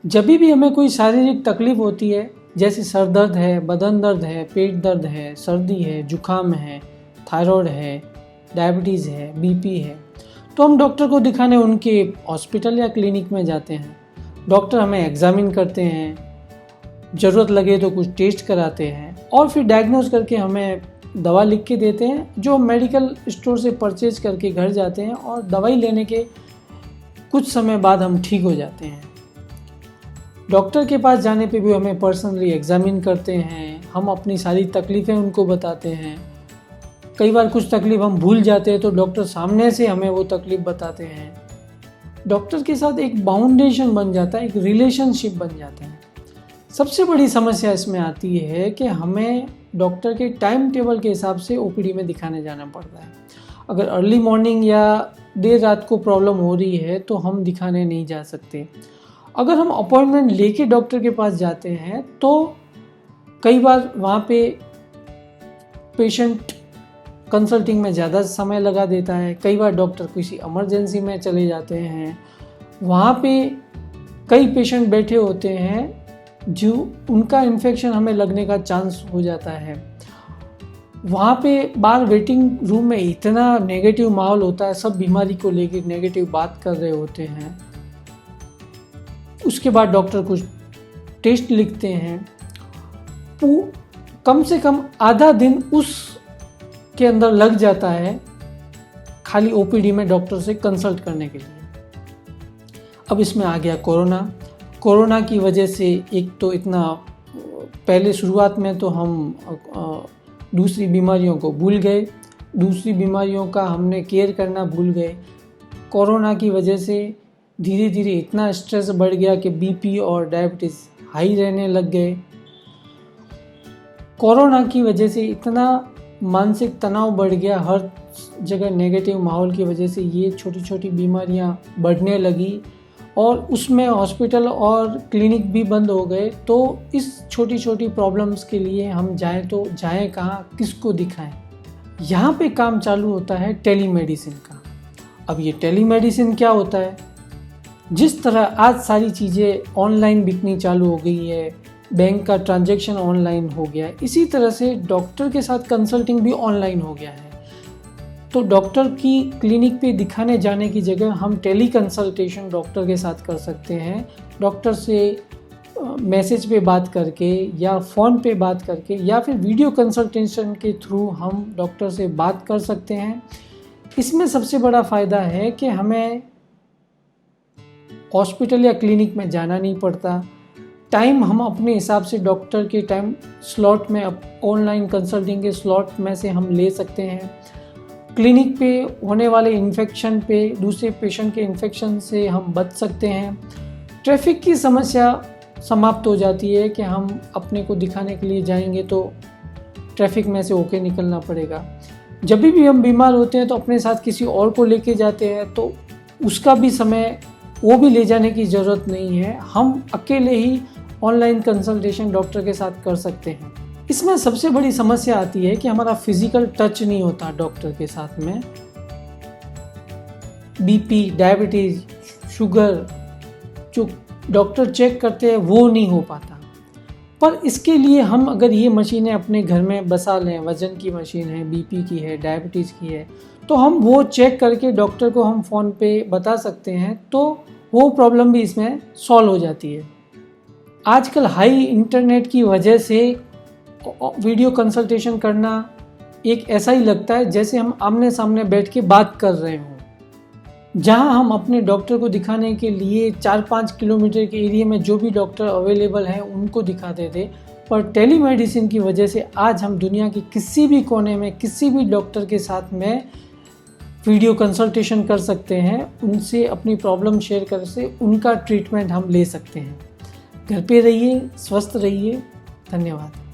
जब भी हमें कोई शारीरिक तकलीफ होती है, जैसे सर दर्द है, बदन दर्द है, पेट दर्द है, सर्दी है, जुकाम है, थायराइड है, डायबिटीज़ है, बीपी है, तो हम डॉक्टर को दिखाने उनके हॉस्पिटल या क्लिनिक में जाते हैं। डॉक्टर हमें एग्जामिन करते हैं, ज़रूरत लगे तो कुछ टेस्ट कराते हैं और फिर डायग्नोज करके हमें दवा लिख के देते हैं, जो मेडिकल स्टोर से परचेज करके घर जाते हैं और दवाई लेने के कुछ समय बाद हम ठीक हो जाते हैं। डॉक्टर के पास जाने पे भी हमें पर्सनली एग्जामिन करते हैं, हम अपनी सारी तकलीफ़ें उनको बताते हैं। कई बार कुछ तकलीफ़ हम भूल जाते हैं तो डॉक्टर सामने से हमें वो तकलीफ़ बताते हैं। डॉक्टर के साथ एक बाउंडेशन बन जाता है, एक रिलेशनशिप बन जाता है। सबसे बड़ी समस्या इसमें आती है कि हमें डॉक्टर के टाइम टेबल के हिसाब से ओपीडी में दिखाने जाना पड़ता है। अगर अर्ली मॉर्निंग या देर रात को प्रॉब्लम हो रही है तो हम दिखाने नहीं जा सकते। अगर हम अपॉइंटमेंट लेके डॉक्टर के पास जाते हैं तो कई बार वहाँ पे पेशेंट कंसल्टिंग में ज़्यादा समय लगा देता है। कई बार डॉक्टर किसी इमरजेंसी में चले जाते हैं, वहाँ पे कई पेशेंट बैठे होते हैं जो उनका इन्फेक्शन हमें लगने का चांस हो जाता है। वहाँ पे बाहर वेटिंग रूम में इतना नेगेटिव माहौल होता है, सब बीमारी को लेकर नेगेटिव बात कर रहे होते हैं। उसके बाद डॉक्टर कुछ टेस्ट लिखते हैं, वो कम से कम आधा दिन उस के अंदर लग जाता है खाली ओपीडी में डॉक्टर से कंसल्ट करने के लिए। अब इसमें आ गया कोरोना की वजह से एक तो इतना पहले शुरुआत में तो हम दूसरी बीमारियों को भूल गए, दूसरी बीमारियों का हमने केयर करना भूल गए। कोरोना की वजह से धीरे धीरे इतना स्ट्रेस बढ़ गया कि बीपी और डायबिटीज़ हाई रहने लग गए। कोरोना की वजह से इतना मानसिक तनाव बढ़ गया, हर जगह नेगेटिव माहौल की वजह से ये छोटी छोटी बीमारियां बढ़ने लगी और उसमें हॉस्पिटल और क्लिनिक भी बंद हो गए। तो इस छोटी छोटी प्रॉब्लम्स के लिए हम जाएं तो जाएं कहाँ, किसको दिखाएं? यहाँ पे काम चालू होता है टेलीमेडिसिन का। अब ये टेलीमेडिसिन क्या होता है? जिस तरह आज सारी चीज़ें ऑनलाइन बिकनी चालू हो गई है, बैंक का ट्रांजैक्शन ऑनलाइन हो गया है, इसी तरह से डॉक्टर के साथ कंसल्टिंग भी ऑनलाइन हो गया है। तो डॉक्टर की क्लिनिक पे दिखाने जाने की जगह हम टेली कंसल्टेशन डॉक्टर के साथ कर सकते हैं। डॉक्टर से मैसेज पे बात करके या फ़ोन पे बात करके या फिर वीडियो कंसल्टेशन के थ्रू हम डॉक्टर से बात कर सकते हैं। इसमें सबसे बड़ा फ़ायदा है कि हमें हॉस्पिटल या क्लिनिक में जाना नहीं पड़ता। टाइम हम अपने हिसाब से डॉक्टर के टाइम स्लॉट में ऑनलाइन कंसल्टिंग के स्लॉट में से हम ले सकते हैं। क्लिनिक पे होने वाले इन्फेक्शन पे दूसरे पेशेंट के इन्फेक्शन से हम बच सकते हैं। ट्रैफिक की समस्या समाप्त हो जाती है कि हम अपने को दिखाने के लिए जाएंगे तो ट्रैफिक में से होके निकलना पड़ेगा। जब भी हम बीमार होते हैं तो अपने साथ किसी और को लेके जाते हैं तो उसका भी समय वो भी ले जाने की ज़रूरत नहीं है, हम अकेले ही ऑनलाइन कंसल्टेशन डॉक्टर के साथ कर सकते हैं। इसमें सबसे बड़ी समस्या आती है कि हमारा फिजिकल टच नहीं होता डॉक्टर के साथ में। बीपी, डायबिटीज़, शुगर जो डॉक्टर चेक करते हैं वो नहीं हो पाता। पर इसके लिए हम अगर ये मशीनें अपने घर में बसा लें, वज़न की मशीन है, बीपी की है, डायबिटीज़ की है, तो हम वो चेक करके डॉक्टर को हम फ़ोन पे बता सकते हैं, तो वो प्रॉब्लम भी इसमें सॉल्व हो जाती है। आजकल हाई इंटरनेट की वजह से वीडियो कंसल्टेशन करना एक ऐसा ही लगता है जैसे हम आमने सामने बैठ के बात कर रहे हों। जहां हम अपने डॉक्टर को दिखाने के लिए 4-5 किलोमीटर के एरिया में जो भी डॉक्टर अवेलेबल हैं उनको दिखाते थे, पर टेलीमेडिसिन की वजह से आज हम दुनिया के किसी भी कोने में किसी भी डॉक्टर के साथ में वीडियो कंसल्टेशन कर सकते हैं, उनसे अपनी प्रॉब्लम शेयर कर से उनका ट्रीटमेंट हम ले सकते हैं। घर पे रहिए, स्वस्थ रहिए। धन्यवाद।